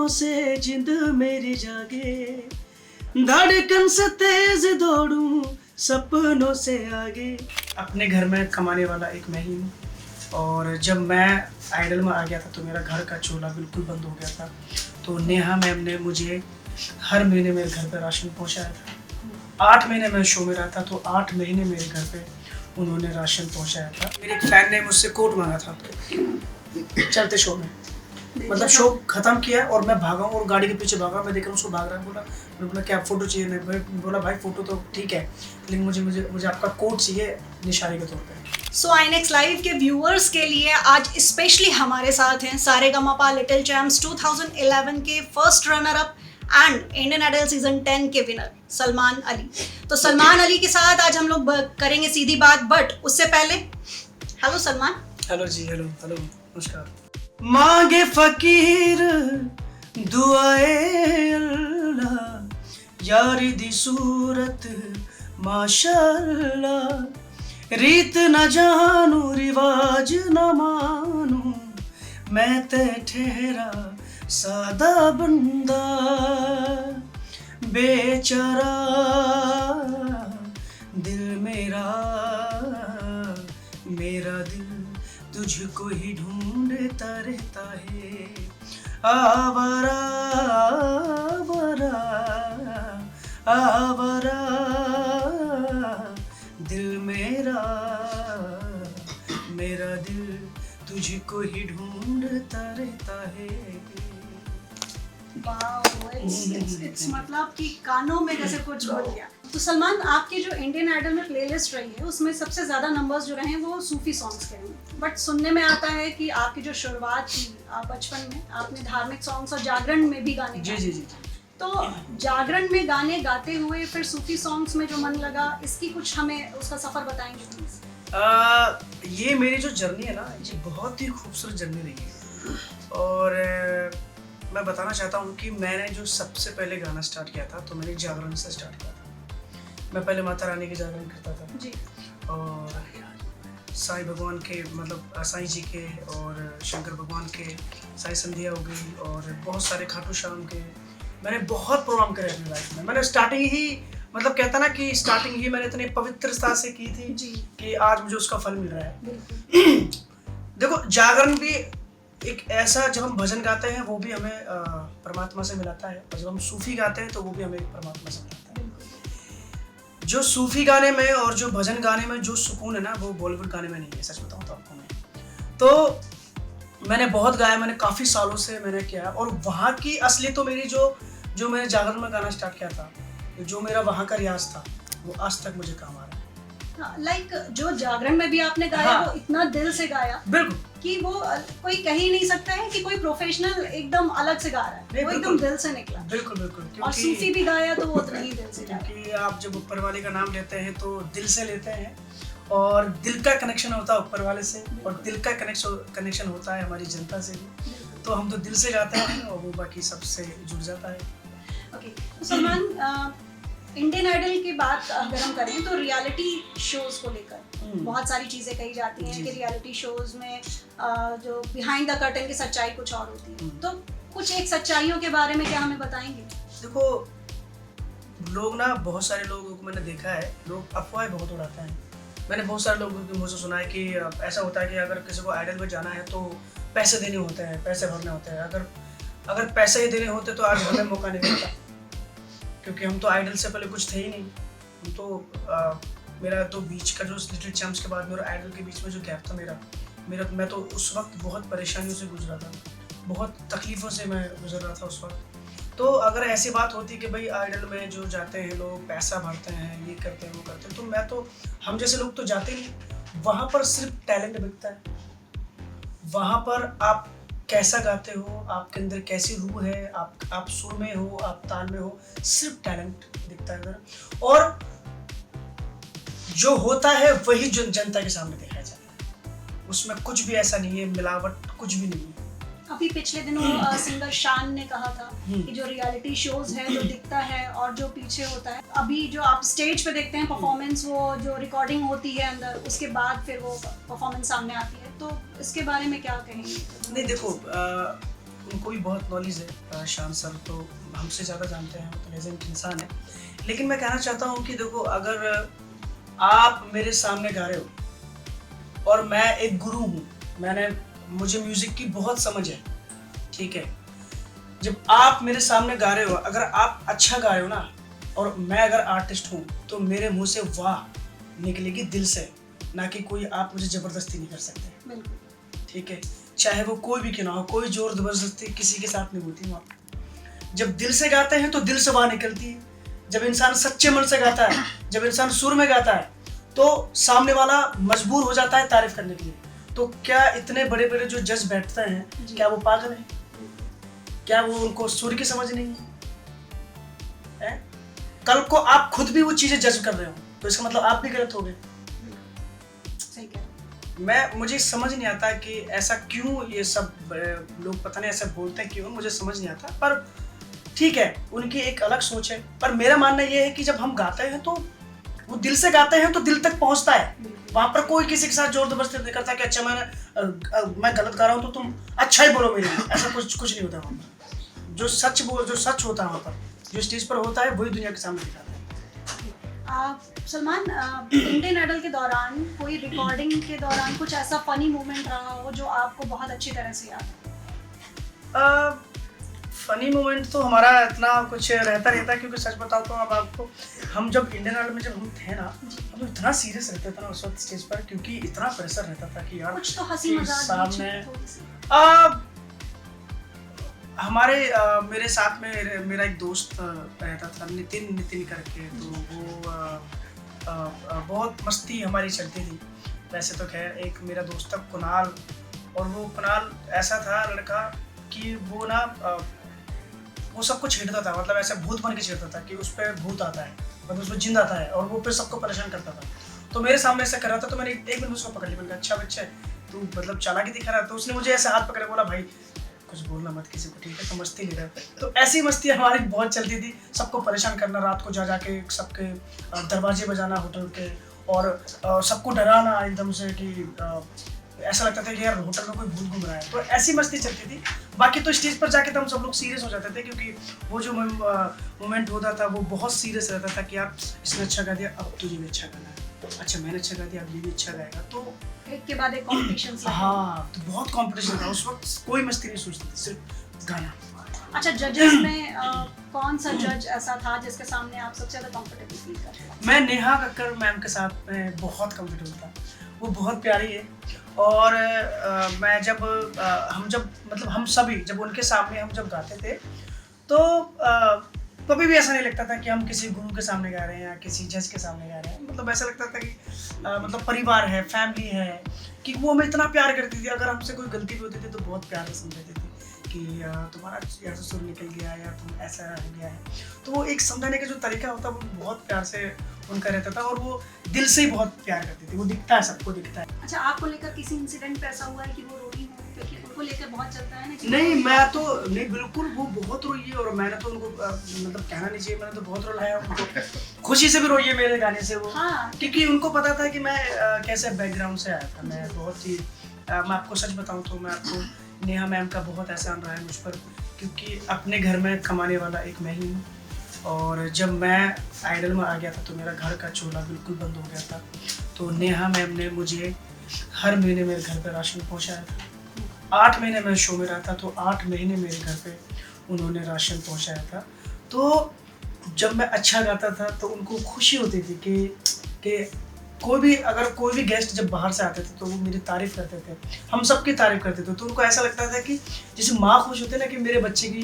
ख्वाबों से जिंद मेरी जागे, धड़कन से तेज दौड़ूं सपनों से आगे। अपने घर में कमाने वाला एक मैं ही हूँ, और जब मैं आइडल में आ गया था तो मेरा घर का चूल्हा बिल्कुल बंद हो गया था। तो नेहा मैम ने मुझे हर महीने मेरे घर पे राशन पहुँचाया था। 8 महीने मैं शो में रहा था, तो 8 महीने मेरे घर पे उन्होंने राशन पहुँचाया था। मेरे एक फैन ने मुझसे कोट मांगा था चलते शो में, मतलब शो खत्म किया और मैं भागा और गाड़ी के पीछे भागा। मैं देख रहा हूँ उसको भाग रहा है, मैंने बोला क्या फोटो चाहिए? नहीं बोला भाई फोटो तो ठीक है, लेकिन मुझे आपका कोट चाहिए निशानी के तौर पे। सो आईनेक्स लाइव के व्यूअर्स के लिए आज स्पेशली हमारे साथ हैं सारेगामापा लिटिल चैम्प्स 2011 के first runner up and Indian Idol season 10 के विनर सलमान अली। तो सलमान अली के साथ आज हम लोग करेंगे सीधी बात, बट उससे पहले हेलो सलमान। हेलो जी, हेलो नमस्कार। मांगे फकीर दुआए अल्लाह, यारी दी सूरत माशाअल्लाह, रीत न जानू रिवाज न मानू, मैं ते ठहरा सादा बंदा, बेचारा दिल मेरा दिल तुझको ही ढूंढता रहता है, आवारा आवारा आवारा दिल मेरा दिल तुझको ही ढूंढता रहता है। It's मतलब कि कानों में जैसे कुछ बोल गया। तो सलमान, आपकी जो इंडियन आइडल में प्लेलिस्ट रही है उसमें सबसे ज़्यादा नंबर्स जो रहे हैं वो सूफी सॉन्ग्स के हैं, बट सुनने में आता है कि आपकी जो शुरुआत थी बचपन में आपने धार्मिक सॉन्ग्स और जागरण में भी गाने गाए। जी। तो जागरण में गाने गाते हुए फिर सूफी सॉन्ग्स में जो मन लगा, इसकी कुछ हमें उसका सफ़र बताएंगे प्लीज़। ये मेरी जो जर्नी है ना, ये बहुत ही खूबसूरत जर्नी रही है। और मैं बताना चाहता हूँ कि मैंने जो सबसे पहले गाना स्टार्ट किया था तो मैंने जागरण से स्टार्ट किया था। मैं पहले माता रानी के जागरण करता था जी, और साईं भगवान के, मतलब साईं जी के और शंकर भगवान के, साईं संध्या हो गई और बहुत सारे खाटू श्याम के। मैंने बहुत प्रोग्राम करे अपनी लाइफ में। मैंने स्टार्टिंग ही, मतलब कहता ना कि स्टार्टिंग ही मैंने इतनी पवित्रता से की थी जी, कि आज मुझे उसका फल मिल रहा है। देखो, जागरण भी एक ऐसा, जब हम भजन गाते हैं वो भी हमें परमात्मा से मिलाता है, और जब हम सूफी गाते हैं तो वो भी हमें परमात्मा से मिलाता है। जो सूफी गाने में और जो भजन गाने में जो सुकून है ना, वो बॉलीवुड गाने में नहीं है, सच बताऊं तो आपको मैं। तो मैंने बहुत गाया, मैंने काफ़ी सालों से मैंने किया, और वहाँ की असली तो मेरी जो मैंने जागरण में गाना स्टार्ट किया था, जो मेरा वहाँ का रियाज था, वो आज तक मुझे काम आ रहा है। लाइक जो जागरण में भी आपने गाया, हाँ, वो इतना दिल से गाया बिल्कुल, कि वो कोई कह ही नहीं सकता है कि कोई प्रोफेशनल एकदम अलग से गा रहा है, वो एकदम दिल से निकला। बिल्कुल। और सूफी भी गाया तो वो उतना ही दिल से गाया। क्योंकि आप जब ऊपर वाले का नाम लेते हैं तो दिल से लेते हैं, और दिल का कनेक्शन होता है ऊपर वाले से, और दिल का कनेक्शन होता है हमारी जनता से भी। तो हम तो दिल से गाते हैं और वो बाकी सबसे जुड़ जाता है। ओके, तो सलमान, इंडियन आइडल की बात अगर हम करें तो रियलिटी शोज को लेकर बहुत सारी चीज़ें कही जाती हैं कि रियलिटी शोज में जो बिहाइंड द कर्टन की सच्चाई कुछ और होती है। तो कुछ एक सच्चाइयों के बारे में क्या हमें बताएंगे? देखो, लोग ना, बहुत सारे लोगों को मैंने देखा है, लोग अफवाहें बहुत उड़ाते हैं। मैंने बहुत सारे लोगों के मुझसे सुना है कि ऐसा होता है कि अगर किसी को आइडल में जाना है तो पैसे देने होते हैं, पैसे भरने होते हैं। अगर पैसे ही देने होते तो आज हमें मौका नहीं मिलता, क्योंकि हम तो आइडल से पहले कुछ थे ही नहीं। हम तो मेरा तो बीच का जो लिटिल चैम्प्स के बाद मेरा आइडल के बीच में जो गैप था मेरा मैं तो उस वक्त बहुत परेशानियों से गुजरा था, बहुत तकलीफ़ों से मैं गुजर रहा था उस वक्त। तो अगर ऐसी बात होती कि भाई आइडल में जो जाते हैं लोग पैसा भरते हैं, ये करते हैं, वो करते हैं, तो मैं तो, हम जैसे लोग तो जाते नहीं। वहाँ पर सिर्फ टैलेंट बिकता है। वहाँ पर आप कैसा गाते हो, आपके अंदर कैसी रूह है, आप सुर में हो, आप ताल में हो, सिर्फ टैलेंट दिखता है इधर। और जो होता है वही जनता के सामने दिखाया जाता है, उसमें कुछ भी ऐसा नहीं है, मिलावट कुछ भी नहीं है। अभी पिछले दिनों सिंगर शान ने कहा था कि जो रियलिटी शोज है जो दिखता है और जो पीछे होता है, अभी जो आप स्टेज पे देखते हैं परफॉर्मेंस, वो जो रिकॉर्डिंग होती है अंदर, उसके बाद फिर वो परफॉर्मेंस सामने आती है। तो इसके बारे में क्या कहेंगे? नहीं, देखो, उनको भी बहुत नॉलेज है। शान सर तो हमसे ज़्यादा जानते हैं, वो तो लेजेंड इंसान है। लेकिन मैं कहना चाहता हूँ कि देखो, अगर आप मेरे सामने गा रहे हो और मैं एक गुरु हूँ, मुझे म्यूज़िक की बहुत समझ है, ठीक है। जब आप मेरे सामने गा रहे हो, अगर आप अच्छा गा रहे हो ना, और मैं अगर आर्टिस्ट हूँ, तो मेरे मुंह से वाह निकलेगी दिल से, ना कि कोई आप मुझे ज़बरदस्ती नहीं कर सकते, ठीक है। चाहे वो कोई भी क्यों ना हो, कोई जोर ज़बरदस्ती किसी के साथ नहीं होती वहाँ। जब दिल से गाते हैं तो दिल से वाह निकलती है। जब इंसान सच्चे मन से गाता है, जब इंसान सुर में गाता है, तो सामने वाला मजबूर हो जाता है तारीफ करने के लिए। तो क्या इतने बड़े बड़े जो जज बैठते हैं, क्या वो पागल हैं? क्या वो उनको सुर की समझ नहीं है? कल को आप खुद भी वो चीजें जज कर रहे हो, तो इसका मतलब आप भी गलत हो गए। मुझे समझ नहीं आता कि ऐसा क्यों ये सब लोग पता नहीं ऐसा बोलते हैं क्यों, मुझे समझ नहीं आता। पर ठीक है, उनकी एक अलग सोच है। पर मेरा मानना ये है कि जब हम गाते हैं तो वो दिल से गाते हैं, तो दिल तक पहुंचता है। वहां पर कोई किसी के साथ जोर जबरदस्ती नहीं करता कि अच्छा मैं गलत गा रहा हूँ तो तुम अच्छा ही बोलो मेरे लिए। ऐसा कुछ नहीं होता वहाँ पर। जो सच होता है वहाँ पर, जो स्टेज पर होता है, वही दुनिया के सामने दिखाता है। सलमान, इंडियन आइडल के दौरान कोई रिकॉर्डिंग के दौरान कुछ ऐसा फनी मोमेंट रहा हो जो आपको बहुत अच्छी तरह से याद है? फनी मोमेंट तो हमारा इतना कुछ रहता है, क्योंकि सच बताओ तो अब आपको, हम जब इंडियन आइडल में जब हम थे ना, हम इतना सीरियस रहते थे ना उस वक्त स्टेज पर, क्योंकि इतना प्रेशर रहता था कि यार कुछ तो हंसी मजाक सामने हमारे मेरे साथ में मेरा एक दोस्त रहता था, नितिन करके। तो वो बहुत मस्ती हमारी चलती थी। वैसे तो खैर एक मेरा दोस्त था कुणाल, और वो कुणाल ऐसा था लड़का कि वो ना वो सबको छेड़ता था, मतलब ऐसा भूत बन के छेड़ता था कि उस पर भूत आता है, मतलब उसमें जिंदा आता है, और वो फिर सबको परेशान करता था। तो मेरे सामने ऐसा कर रहा था, तो मैंने एक मिनट उसको पकड़ लिया। मैंने कहा अच्छा बच्चा है तू, मतलब चालाकी दिखा रहा है। तो उसने मुझे ऐसे हाथ पकड़े, बोला भाई कुछ बोलना मत किसी को, ठीक है, तो मस्ती ले रहे थे। तो ऐसी मस्ती हमारी बहुत चलती थी, सबको परेशान करना, रात को जा के सबके दरवाजे बजाना होटल के, और सबको डराना एकदम से कि ऐसा लगता था कि यार होटल में कोई भूत घूम रहा है। तो ऐसी मस्ती चलती थी। बाकी तो स्टेज पर जाके तो हम सब लोग सीरियस हो जाते थे, क्योंकि वो जो मोमेंट होता था वो बहुत सीरियस रहता था कि यार इसने अच्छा गा दिया, अब तुझे भी अच्छा गाना है, अच्छा मैंने अच्छा गा दिया, अब ये भी अच्छा गाएगा। तो एक के बाद एक कॉम्पिटिशन। हाँ, तो बहुत कॉम्पिटिशन था उस वक्त, कोई मस्ती नहीं सोचती थी, सिर्फ गाना। अच्छा, जजेस में कौन सा जज ऐसा था जिसके सामने आप सबसे ज़्यादा कंफर्टेबल फील करते हैं? मैं नेहा कक्कर मैम के साथ में बहुत कंफर्टेबल था। वो बहुत प्यारी है, और मैं जब हम सभी जब उनके सामने हम जब गाते थे, तो कभी भी ऐसा नहीं लगता था कि हम किसी गुरु के सामने गा रहे हैं या किसी जज के सामने गा रहे हैं। मतलब ऐसा लगता था कि मतलब परिवार है, फैमिली है, कि वो हमें इतना प्यार करती थी। अगर हमसे कोई गलती भी होती थी तो बहुत प्यार से समझाती थी कि तुम्हारा यहाँ से सुर निकल गया, या तुम ऐसा हो गया है। तो वो एक समझाने का जो तरीका होता है वो बहुत प्यार से उनका रहता था, और वो दिल से ही बहुत प्यार करती थी। वो दिखता है, सबको दिखता है। अच्छा, आपको लेकर किसी इंसिडेंट पे ऐसा हुआ है कि वो रोई हो? क्योंकि उनको लेकर बहुत चलता है ना कि नहीं, मैं तो नहीं, बिल्कुल वो बहुत रोई है, और मैंने तो उनको मतलब कहना नहीं चाहिए, मैंने तो बहुत रुलाया उनको। खुशी से भी रोई है मेरे गाने से वो। हाँ। क्योंकि उनको पता था कि मैं कैसे बैकग्राउंड से आया था। मैं बहुत ही मैं आपको सच बताऊं तो मैं आपको नेहा मैम का बहुत एहसान रहा है मुझ पर, क्योंकि अपने घर में कमाने वाला एक मैं ही हूँ। और जब मैं आइडल में आ गया था तो मेरा घर का चूल्हा बिल्कुल बंद हो गया था। तो नेहा मैम ने मुझे हर महीने मेरे घर पे राशन पहुँचाया था। 8 महीने मैं शो में रहा था, तो 8 महीने मेरे घर पे उन्होंने राशन पहुँचाया था। तो जब मैं अच्छा गाता था तो उनको खुशी होती थी कि कोई भी गेस्ट जब बाहर से आते थे तो वो मेरी तारीफ करते थे, हम सबकी तारीफ करते थे। तो उनको ऐसा लगता था कि जैसे माँ खुश होती है ना कि मेरे बच्चे की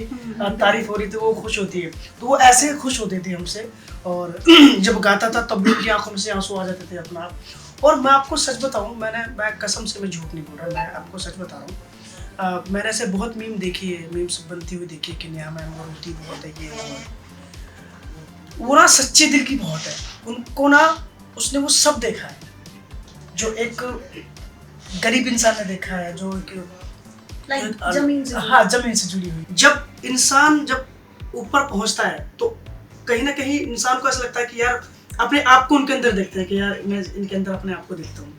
तारीफ हो रही थी, वो खुश होती है। तो वो ऐसे खुश होती थी हमसे, और जब गाता था तब भी उनकी आंखों से आंसू आ जाते थे अपना आप। और मैं आपको सच बताऊँ, मैं कसम से मैं झूठ नहीं बोल रहा, मैं आपको सच बता रहा हूँ। मैंने ऐसे बहुत मीम देखी है, मीम्स बनती हुई देखी है कि नेहा मैम रोती बहुत है, ये वो ना सच्चे दिल की बहुत है। उनको ना उसने वो सब देखा है जो एक गरीब इंसान ने देखा है, जो जमीन से। हाँ, जमीन से जुड़ी हुई। जब इंसान जब ऊपर पहुंचता है तो कहीं ना कहीं इंसान को ऐसा लगता है कि यार अपने आप को उनके अंदर देखते हैं कि यार मैं इनके अंदर अपने आप को देखता हूँ।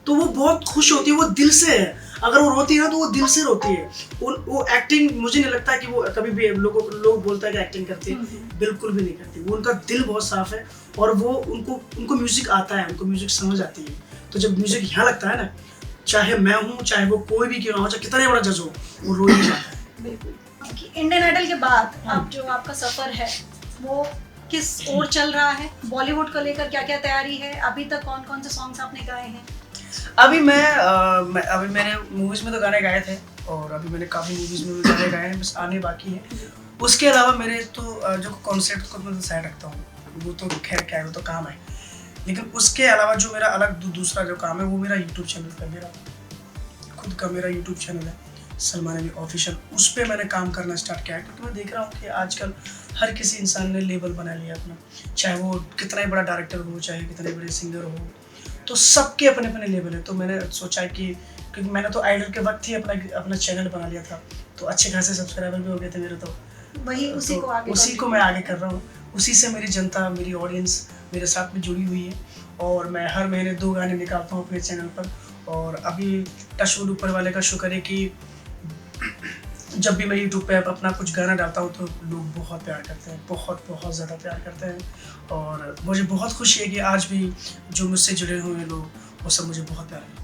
तो वो बहुत खुश होती है, वो दिल से है। अगर वो रोती है ना तो वो दिल से रोती है। वो एक्टिंग मुझे नहीं लगता कि वो कभी भी लोग बोलता है कि एक्टिंग करती है, बिल्कुल भी नहीं करती। वो उनका दिल बहुत साफ है और वो उनको म्यूजिक आता है, उनको म्यूजिक समझ आती है। तो जब म्यूजिक यहाँ लगता है ना, चाहे मैं हूँ चाहे वो कोई भी क्यों ना हो, चाहे कितना ही बड़ा जज हो, वो रो ही जाता है। बिल्कुल। इंडियन आइडल के बाद अब जो आपका सफर है वो किस ओर चल रहा है? बॉलीवुड को लेकर क्या क्या तैयारी है? अभी तक कौन कौन से सॉन्ग्स आपने गाए हैं? अभी मैंने मूवीज में तो गाने गाए थे और अभी मैंने काफ़ी मूवीज में भी गाने गाए हैं, बस आने बाकी है। उसके अलावा मेरे तो जो कॉन्सेप्ट को मैं साइड रखता हूँ, वो तो खैर क्या है, वो तो काम है। लेकिन उसके अलावा जो मेरा अलग दूसरा जो काम है वो मेरा यूट्यूब चैनल है। मेरा खुद का मेरा यूट्यूब चैनल है सलमान अली ऑफिशियल। उस पर मैंने काम करना स्टार्ट किया है क्योंकि मैं देख रहा हूँ कि आजकल हर किसी इंसान ने लेबल बना लिया अपना, चाहे वो कितना ही बड़ा डायरेक्टर हो, चाहे कितने बड़े सिंगर हो, तो सबके अपने अपने लेवल है। तो मैंने सोचा कि क्योंकि मैंने तो आइडल के वक्त ही अपना चैनल बना लिया था, तो अच्छे खासे सब्सक्राइबर भी हो गए थे मेरे। तो वही उसी को मैं आगे कर रहा हूँ। उसी से मेरी जनता, मेरी ऑडियंस मेरे साथ में जुड़ी हुई है और मैं हर महीने 2 गाने निकालता हूँ अपने चैनल पर। और अभी टचवुड ऊपर वाले का शुक्र है कि जब भी मैं यूट्यूब पे अपना कुछ गाना डालता हूँ तो लोग बहुत प्यार करते हैं, बहुत बहुत ज़्यादा प्यार करते हैं। और मुझे बहुत खुशी है कि आज भी जो मुझसे जुड़े हुए लोग वो सब मुझे बहुत प्यार करते हैं।